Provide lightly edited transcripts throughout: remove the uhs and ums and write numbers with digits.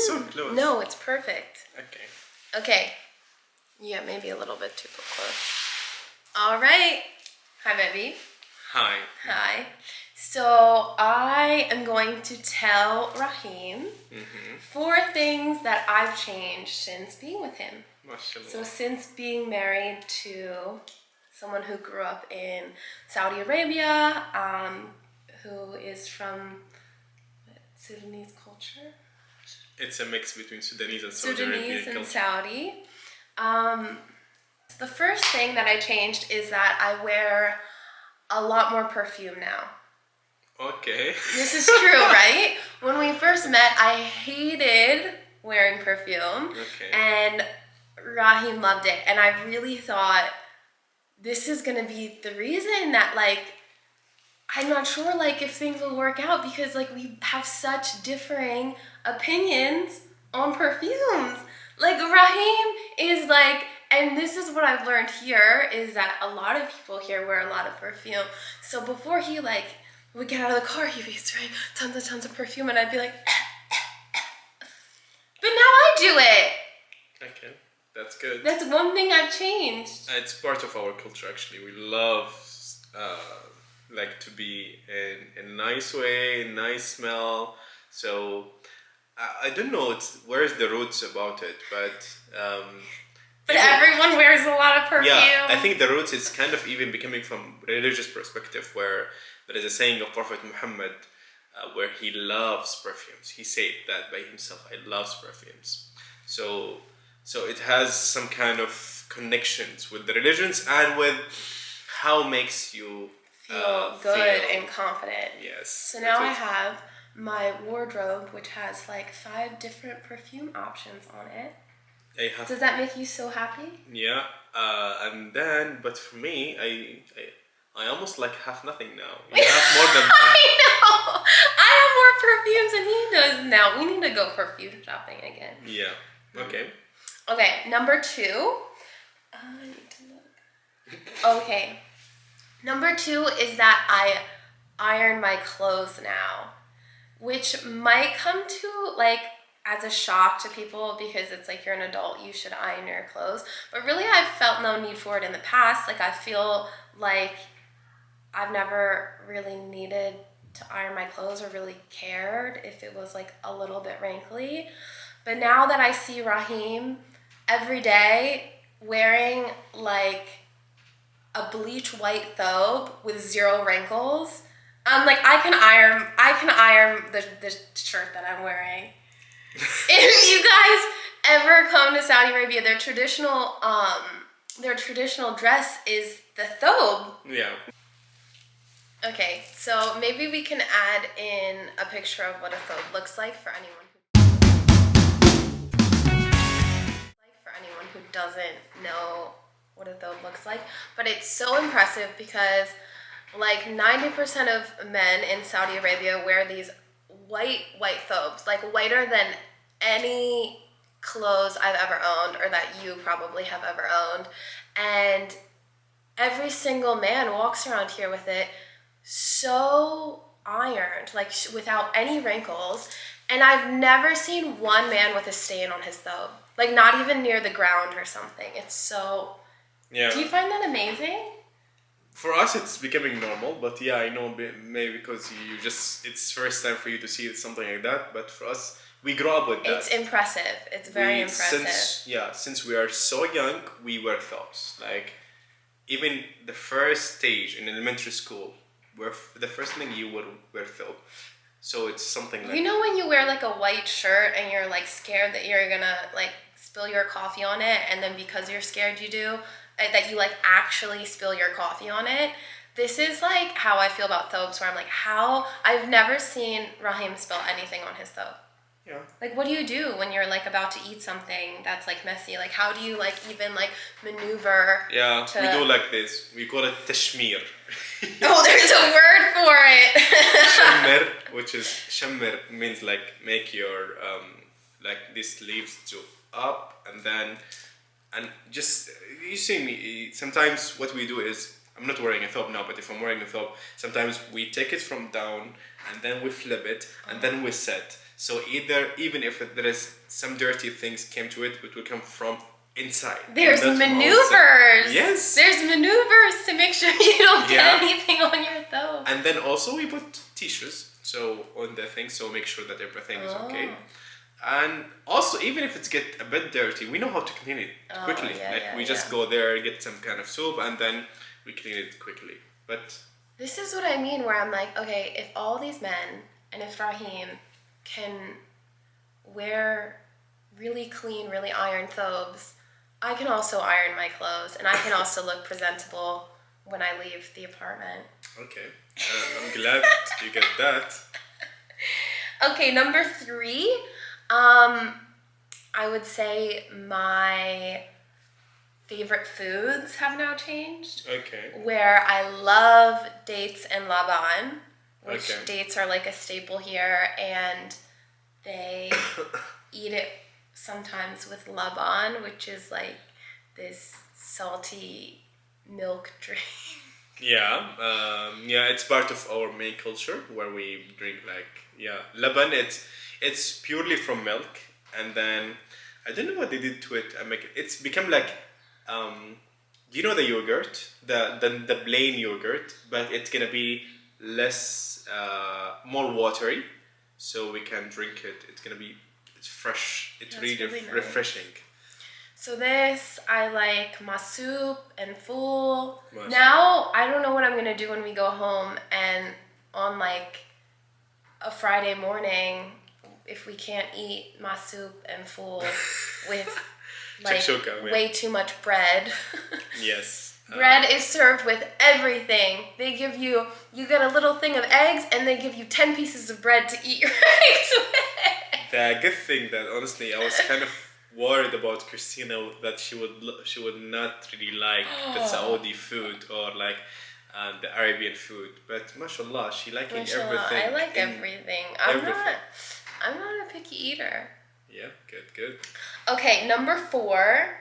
so close. No, it's perfect. Okay. Okay. Yeah, maybe a little bit too close. All right. Hi, baby. Hi. Hi. So I am going to tell Rahim 4 things that I've changed since being with him. MashaAllah. So since being married to someone who grew up in Saudi Arabia, who is from Sudanese culture? It's a mix between Sudanese and Saudi Sudanese Arabian and culture. Saudi. The first thing that I changed is that I wear a lot more perfume now. Okay. This is true, right? When we first met, I hated wearing perfume. Okay. And Rahim loved it. And I really thought, this is going to be the reason that, like, I'm not sure, like, if things will work out because, like, we have such differing opinions on perfumes. Like, Rahim is, like, and this is what I've learned here, is that a lot of people here wear a lot of perfume. So before he, like, would get out of the car, he'd be spraying tons of perfume, and I'd be like, but now I do it. Okay. That's good. That's one thing I've changed. It's part of our culture, actually. We love, like, to be in a nice way, nice smell. So, I don't know where's the roots about it, but... But everyone wears a lot of perfume. Yeah, I think the roots is kind of even becoming from religious perspective, where there is a saying of Prophet Muhammad where he loves perfumes. He said that by himself, I love perfumes. So it has some kind of connections with the religions and with how makes you feel good and confident. Yes. So now I have my wardrobe, which has like 5 different perfume options on it. Does that make you so happy? Yeah, and then, but for me, I almost like have nothing now. You have more than that. I know! I have more perfumes than he does now. We need to go perfume shopping again. Yeah, okay. Okay, number 2. I need to look. Okay. Number 2 is that I iron my clothes now, which might come to, like, as a shock to people because it's like, you're an adult, you should iron your clothes. But really, I've felt no need for it in the past. Like, I feel like I've never really needed to iron my clothes or really cared if it was like a little bit wrinkly. But now that I see Rahim every day wearing like a bleach white thobe with 0 wrinkles, I'm like, I can iron the shirt that I'm wearing. If you guys ever come to Saudi Arabia, their traditional dress is the thobe. Yeah. Okay, so maybe we can add in a picture of what a thobe looks like for anyone who doesn't know what a thobe looks like. But it's so impressive because like 90% of men in Saudi Arabia wear these white thobes, like whiter than any clothes I've ever owned or that you probably have ever owned. And every single man walks around here with it so ironed, like without any wrinkles. And I've never seen one man with a stain on his thobe, like not even near the ground or something. It's so... Yeah. Do you find that amazing? For us, it's becoming normal, but yeah, I know maybe because it's first time for you to see something like that. But for us, we grow up with that. It's impressive. It's very impressive. Since we are so young, we wear thobes. Like even the first stage in elementary school, where the first thing you would wear thobe. So it's something like, you know, when you wear like a white shirt and you're like scared that you're gonna like spill your coffee on it, and then because you're scared you do, that you like actually spill your coffee on it. This is like how I feel about thobes, where I'm like, I've never seen Rahim spill anything on his thobe. Yeah. Like, what do you do when you're like about to eat something that's like messy? Like, how do you like even like maneuver? Yeah, we do like this. We call it tashmir. Oh, there's a word for it. Shammer, which is shammer means like make your like these leaves to up, and just you see me. Sometimes what we do is, I'm not wearing a thobe now, but if I'm wearing a thobe, sometimes we take it from down and then we flip it and then we set. So even if there is some dirty things came to it, it will come from inside. There's not from maneuvers. outside. Yes. There's maneuvers to make sure you don't get Yeah. anything on your thumb. And then also we put tissues so on the thing, so make sure that everything is okay. And also, even if it's get a bit dirty, we know how to clean it quickly. We just go there, get some kind of soap, and then we clean it quickly. But this is what I mean, where I'm like, okay, if all these men and if Rahim can wear really clean, really ironed thobes, I can also iron my clothes, and I can also look presentable when I leave the apartment. Okay, I'm glad you get that. Okay, number 3. I would say my favorite foods have now changed. Okay. Where I love dates and laban, which Okay. dates are like a staple here, and they eat it sometimes with laban, which is like this salty milk drink. Yeah, it's part of our main culture where we drink laban. It's purely from milk, and then I don't know what they did to it. It's become like, do you know the yogurt, the plain yogurt, but it's gonna be less, more watery, so we can drink it. It's fresh. It's That's really, really nice. refreshing. So this, I like masoup and fool. Masoup. Now, I don't know what I'm going to do when we go home, and on like a Friday morning, if we can't eat masoup and fool with like Shakshuka, yeah. way too much bread. Yes. Bread is served with everything. They give you get a little thing of eggs, and they give you 10 pieces of bread to eat your eggs with. The good thing that honestly I was kind of worried about Christina, that she would not really like the Saudi food or like the Arabian food, but mashallah, she liking Mashallah, everything. I like everything. I'm not a picky eater. Yeah, good. Okay, number 4,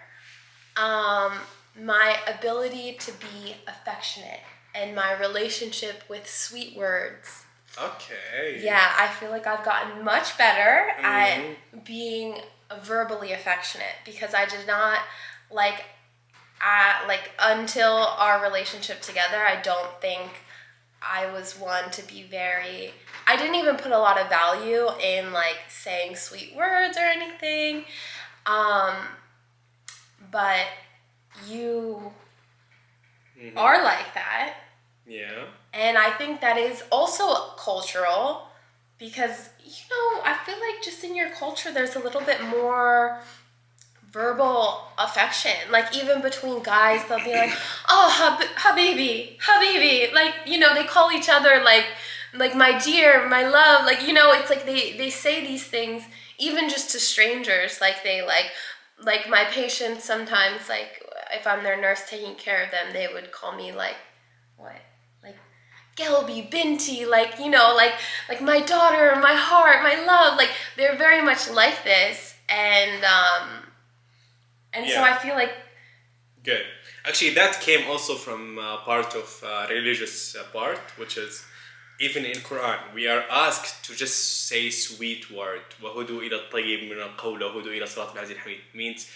my ability to be affectionate and my relationship with sweet words. Okay. Yeah, I feel like I've gotten much better at being verbally affectionate, because I did not until our relationship together, I don't think I was one to be I didn't even put a lot of value in like saying sweet words or anything. But you are like that. Yeah. And I think that is also cultural, because, I feel like just in your culture, there's a little bit more verbal affection. Like, even between guys, they'll be like, oh, habibi. Like, they call each other like my dear, my love. Like, it's like they say these things even just to strangers. Like, they like my patients sometimes, like, if I'm their nurse taking care of them, they would call me like, what? Like, Gelbi, Binti, like my daughter, my heart, my love. Like, they're very much like this. And so I feel like... Good. Actually, that came also from part of religious part, which is, even in Quran, we are asked to just say sweet word. وَهُدُوا إِلَى الطَّيِّبِ مِنَ الْقَوْلِ وَهُدُوا إِلَى صِرَاطِ الْعَزِيزِ الْحَمِيدِ.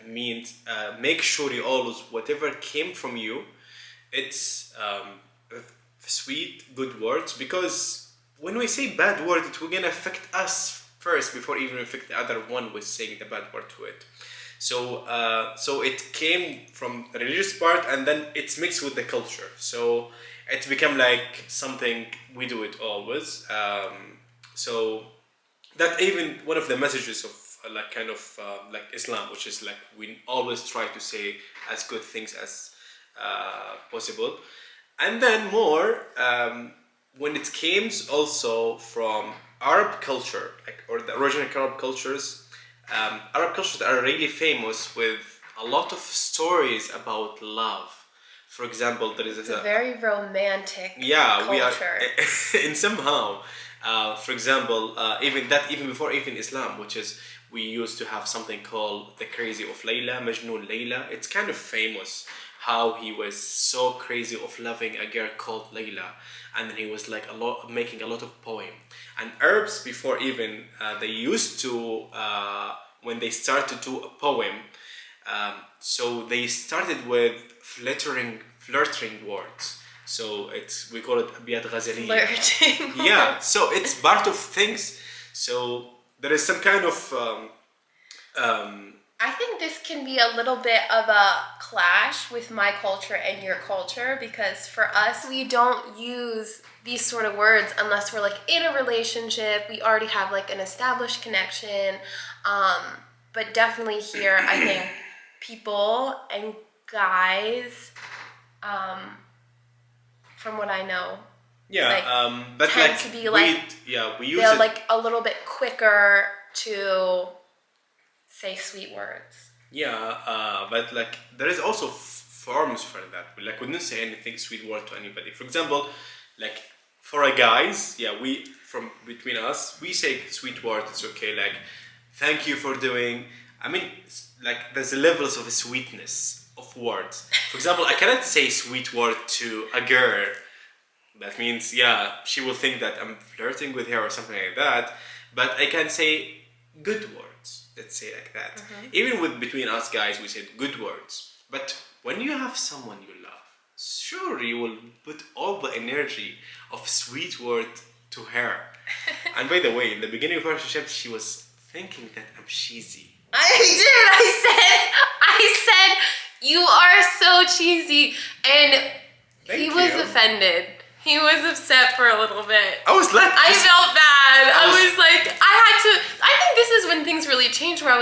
Means make sure you always, whatever came from you, it's sweet, good words, because when we say bad word, it will gonna affect us first before even affect the other one with saying the bad word to it. So it came from the religious part, and then it's mixed with the culture. So it's become like something we do it always. So that even one of the messages of like Islam, which is like we always try to say as good things as possible. And then more, when it came also from Arab culture, or the original Arab cultures, Arab cultures are really famous with a lot of stories about love. For example, there is a very romantic culture. We are in somehow. For example, even before Islam, which is we used to have something called the Crazy of Layla, Majnoon Layla. It's kind of famous how he was so crazy of loving a girl called Layla, and then he was like making a lot of poem. And Arabs before even they used to when they start to do a poem, so they started with flirting words. So we call it abiyat ghazaliya. Flirting. Yeah, so it's part of things. So there is some kind of I think this can be a little bit of a clash with my culture and your culture, because for us, we don't use these sort of words unless we're like in a relationship, we already have like an established connection. But definitely here, I think people and guys, from what I know, but tend like to be like, we use they're it like a little bit quicker to say sweet words. but like there is also forms for that. Like we didn't say anything sweet word to anybody. For example, like for a guys, we from between us we say sweet words. It's okay. Like thank you for doing. I mean, like there's levels of sweetness of words. For example, I cannot say sweet word to a girl. That means she will think that I'm flirting with her or something like that. But I can say good words. Let's say like that. Even with between us guys, we said good words. But when you have someone you love, sure you will put all the energy of sweet word to her. And by the way, in the beginning of our relationship, she was thinking that I'm cheesy. I did. I said you are so cheesy, and he was offended. He was upset for a little bit. I was like, I felt bad. I was like, I think this is when things really changed, where I was